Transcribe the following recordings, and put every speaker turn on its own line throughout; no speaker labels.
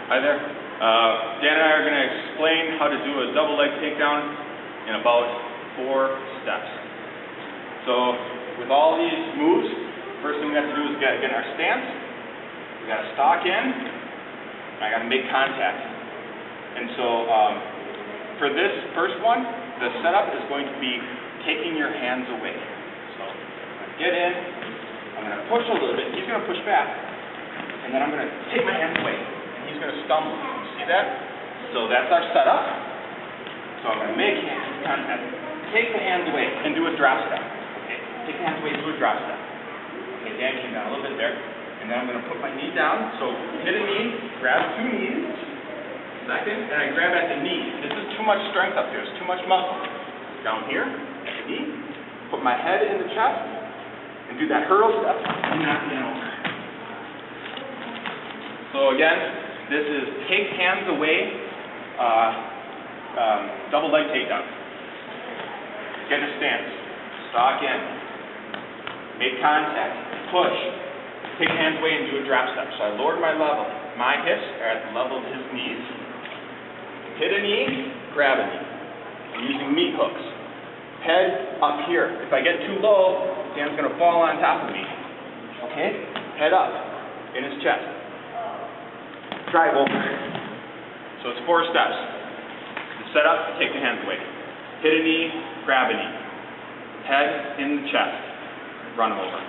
Hi there. Dan and I are going to explain how to do a double leg takedown in about 4 steps. So with all these moves, first thing we have to do is get in our stance. We got to stalk in. And I got to make contact. And so for this first one, the setup is going to be taking your hands away. So I'm going to get in. I'm going to push a little bit. He's going to push back. And then I'm going to take my hands away. He's going to stumble. You see that? So that's our setup. So I'm going to make contact. Take the hands away and do a drop step. Okay. Take the hands away and do a drop step. Okay, Dan came down a little bit there. And then I'm going to put my knee down. So hit a knee, grab 2 knees. Second, and I grab at the knee. This is too much strength up here. It's too much muscle. Down here, at the knee. Put my head in the chest. And do that hurdle step. And knock me over. So again, this is take hands away, double leg takedown. Get in a stance, stalk in, make contact, push, take hands away and do a drop step. So I lowered my level. My hips are at the level of his knees. Hit a knee, grab a knee. I'm using meat hooks. Head up here. If I get too low, Dan's going to fall on top of me. Okay? Head up in his chest. Drive over. So it's 4 steps. The setup, take the hands away. Hit a knee, grab a knee. Head in the chest. Run him over.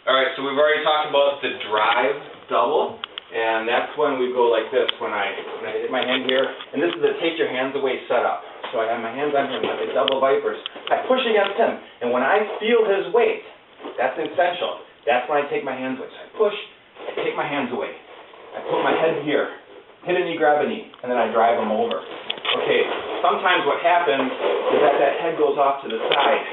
Alright, so we've already talked about the drive double, and that's when we go like this, when I hit my hand here, and this is the take your hands away setup. So I have my hands on him like a double vipers. I push against him, and when I feel his weight, that's essential. That's when I take my hands away. So I push, I take my hands away. I put my head here, hit a knee, grab a knee, and then I drive him over. Okay, sometimes what happens is that head goes off to the side.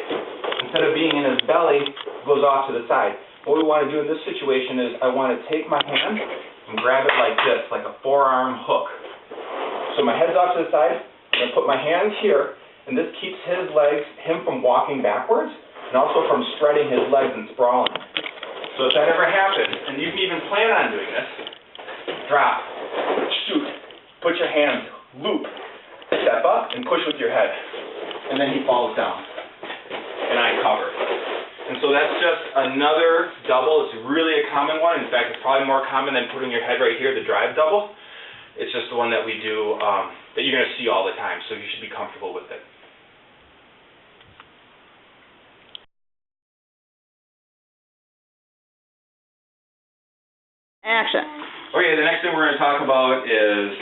Instead of being in his belly, it goes off to the side. What we want to do in this situation is I want to take my hand and grab it like this, like a forearm hook. So my head's off to the side. I'm going to put my hands here, and this keeps him from walking backwards, and also from spreading his legs and sprawling. So if that ever happens, and you can even plan on doing this, drop, shoot, put your hands, loop, step up, and push with your head. And then he falls down, and I cover. And so that's just another double. It's really a common one. In fact, it's probably more common than putting your head right here, the drive double. It's just the one that we do, that you're going to see all the time, so you should be comfortable with it.
Action.
Okay, the next thing we're going to talk about is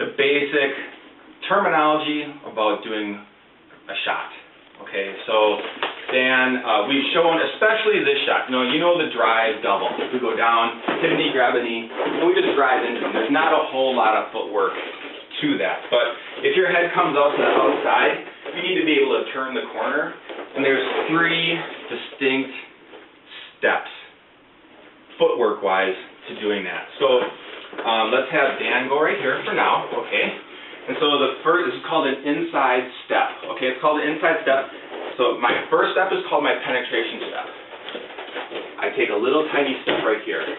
the basic terminology about doing a shot. Okay, so Dan, we've shown, especially this shot, you know the drive double. We go down, hit a knee, grab a knee, and we just drive into them. There's not a whole lot of footwork to that. But if your head comes out to the outside, you need to be able to turn the corner. And there's 3 distinct steps, footwork-wise, to doing that. So let's have Dan go right here for now, okay? And so the first, this is called an inside step, okay? It's called an inside step. So my first step is called my penetration step. I take a little tiny step right here, and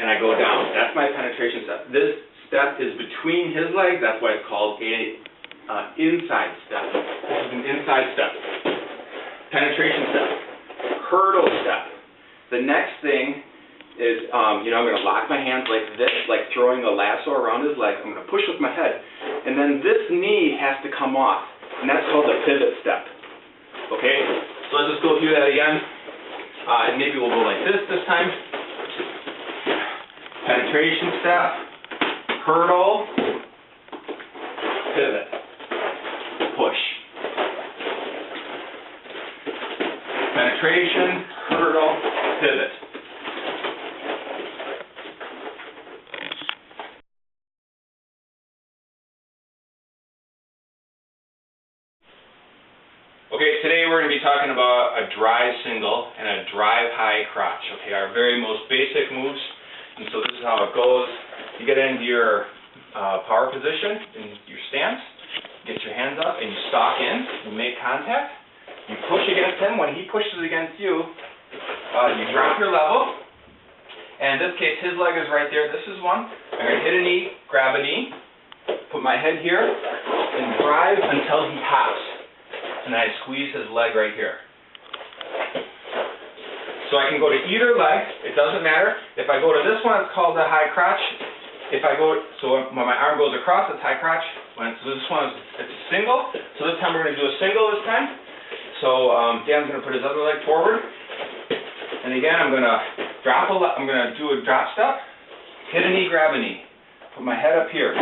I go down. That's my penetration step. This step is between his legs. That's why it's called a inside step. This is an inside step. Penetration step. Hurdle step. The next thing is, I'm going to lock my hands like this, like throwing a lasso around his leg. I'm going to push with my head. And then this knee has to come off. And that's called the pivot step. Okay? So let's just go through that again. And maybe we'll go like this time. Penetration step, hurdle, pivot, push. Penetration, hurdle, pivot. Okay, today we're going to be talking about a drive single and a drive high crotch. Okay, our very most basic moves. And so this is how it goes. You get into your power position in your stance, get your hands up, and you stalk in, you make contact, You push against him. When he pushes against you, you drop your level. And in this case, his leg is right there. This is one. I'm going to hit a knee, grab a knee, put my head here, and drive until he hops. And I squeeze his leg right here. So I can go to either leg. It doesn't matter. If I go to this one, it's called the high crotch. If I go, so when my arm goes across, it's high crotch. So this one, it's a single. So this time we're going to do a single this time. So Dan's going to put his other leg forward. And again, I'm going to do a drop step, hit a knee, grab a knee. Put my head up here.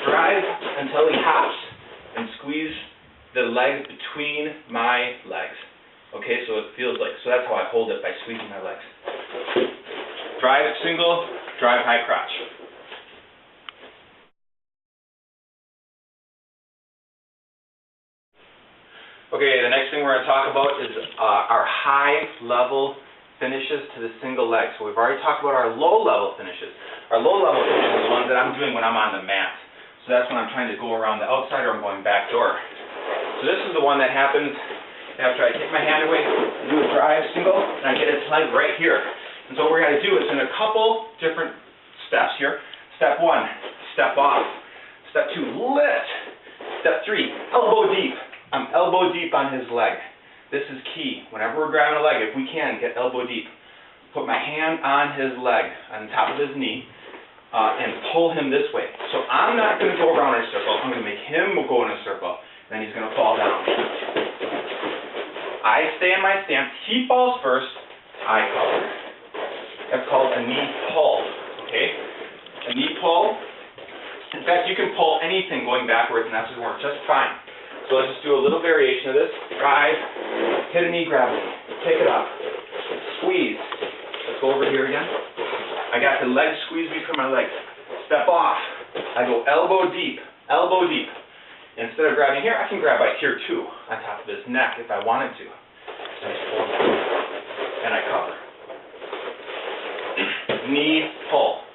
Drive until he hops and squeeze the leg between my legs. Okay, so it feels like, so that's how I hold it, by squeezing my legs. Drive single, drive high crotch. Okay, the next thing we're going to talk about is our high level finishes to the single leg. So we've already talked about our low level finishes. Our low level finishes are the ones that I'm doing when I'm on the mat. So that's when I'm trying to go around the outside or I'm going back door. So this is the one that happens after I take my hand away, do a drive single, and I get its leg right here. And so what we're going to do is in a couple different steps here. Step 1, step off. Step 2, lift. Step 3, elbow deep. I'm elbow deep on his leg. This is key. Whenever we're grabbing a leg, if we can, get elbow deep. Put my hand on his leg, on top of his knee, and pull him this way. So I'm not going to go around in a circle. I'm going to make him go in a circle. Then he's going to fall down. I stay in my stance. He falls first. I cover. That's called a knee pull. Okay? A knee pull. In fact, you can pull anything going backwards, and that's going to work just fine. So let's just do a little variation of this. Drive, hit a knee, grab it, take it up, squeeze. Let's go over here again. I got the leg squeezed between my legs. Step off. I go elbow deep, elbow deep. Instead of grabbing here, I can grab right here too, on top of his neck if I wanted to. I just pull down, and I cover. Knee pull.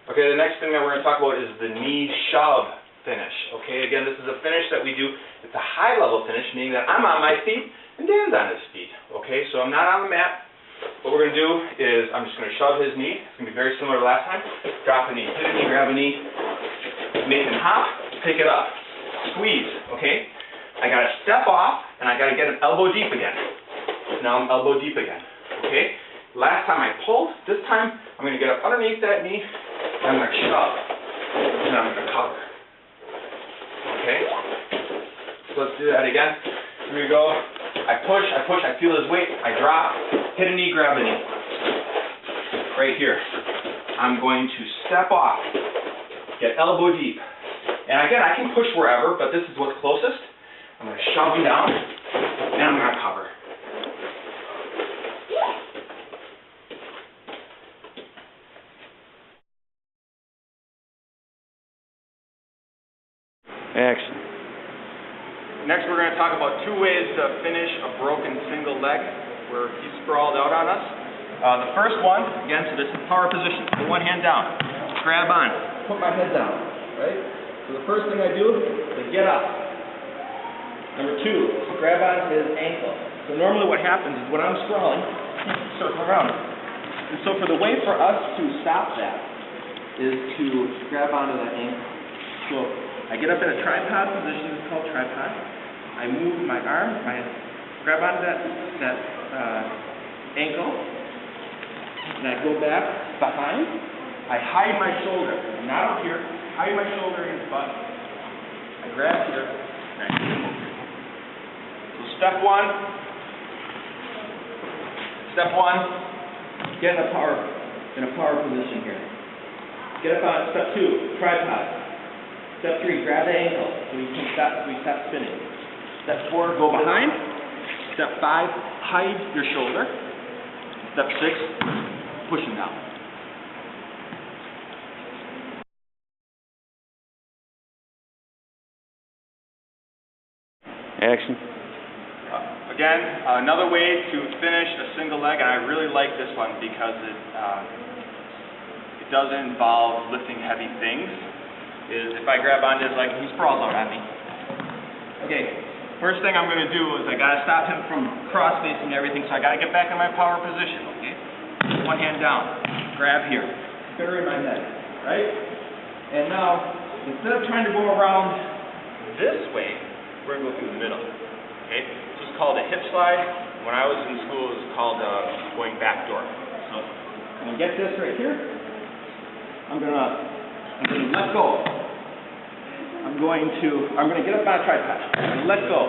Okay, the next thing that we're going to talk about is the knee shove finish. Okay, again, this is a finish that we do. It's a high level finish, meaning that I'm on my feet and Dan's on his feet. Okay, so I'm not on the mat. What we're going to do is I'm just going to shove his knee. It's going to be very similar to last time. Drop a knee, hit a knee, grab a knee, make him hop, pick it up, squeeze. Okay, I got to step off and I got to get him elbow deep again. Now I'm elbow deep again. Okay, last time I pulled. This time I'm going to get up underneath that knee. I'm going to shove, and I'm going to cover. Okay? So let's do that again. Here we go. I push, I feel his weight, I drop, hit a knee, grab a knee. Right here. I'm going to step off, get elbow deep. And again, I can push wherever, but this is what's closest. I'm going to shove him down, and I'm going to cover.
Action.
Next, we're going to talk about 2 ways to finish a broken single leg where he's sprawled out on us. The first one, again, so this is power position. Put one hand down, grab on, put my head down, right? So the first thing I do is get up. Number 2, grab on his ankle. So normally what happens is when I'm sprawling, circle around. And so for the way for us to stop that is to grab onto that ankle. So I get up in a tripod position, it's called tripod. I move my arm, grab onto that ankle, and I go back behind. I hide my shoulder, not up here, hide my shoulder in his butt. I grab here, and I move. So step 1, get in a power position here. Get up on step 2, tripod. Step 3, grab the ankle so we stop spinning. Step 4, go behind. Step 5, hide your shoulder. Step 6, push him down.
Action.
Again, another way to finish a single leg, and I really like this one because it doesn't involve lifting heavy things. is if I grab onto his leg and he sprawls out on me. Okay, first thing I'm going to do is I got to stop him from cross-facing everything, so I got to get back in my power position, okay? One hand down, grab here, bury my neck, right? And now, instead of trying to go around this way, we're going to go through the middle, okay? This is called a hip slide. When I was in school, it was called going back door. So, I'm going to get this right here. I'm going to let go. I'm going to get up on a tripod. I'm going to let go.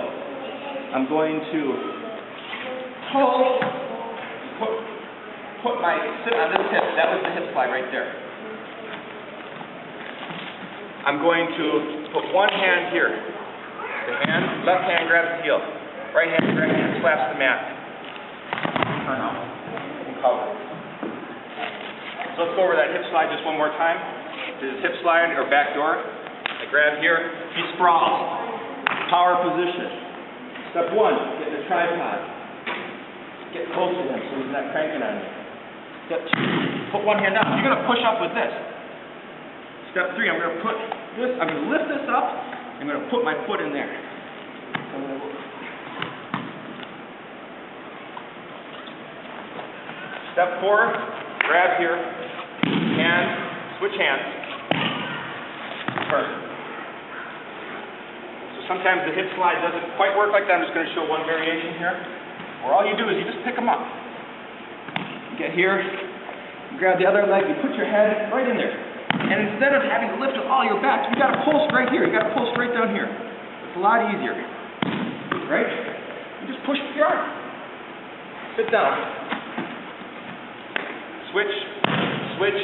I'm going to sit on this hip. That was the hip slide right there. I'm going to put one hand here. Left hand grabs the heel. Right hand slaps the mat. Turn out. And cover. So let's go over that hip slide just one more time. This is hip slide or back door. I grab here. He sprawls. Power position. Step one, get in the tripod. Get close to him so he's not cranking on you. Step two, put one hand down. You're going to push up with this. Step three, I'm going to lift this up. I'm going to put my foot in there. Step four, grab here, switch hands, turn. So sometimes the hip slide doesn't quite work like that. I'm just going to show one variation here, where all you do is you just pick them up. You get here, you grab the other leg, you put your head right in there. And instead of having to lift with all your back, you got to pull straight here. You got to pull straight down here. It's a lot easier, right? You just push with your arm. Sit down. Switch,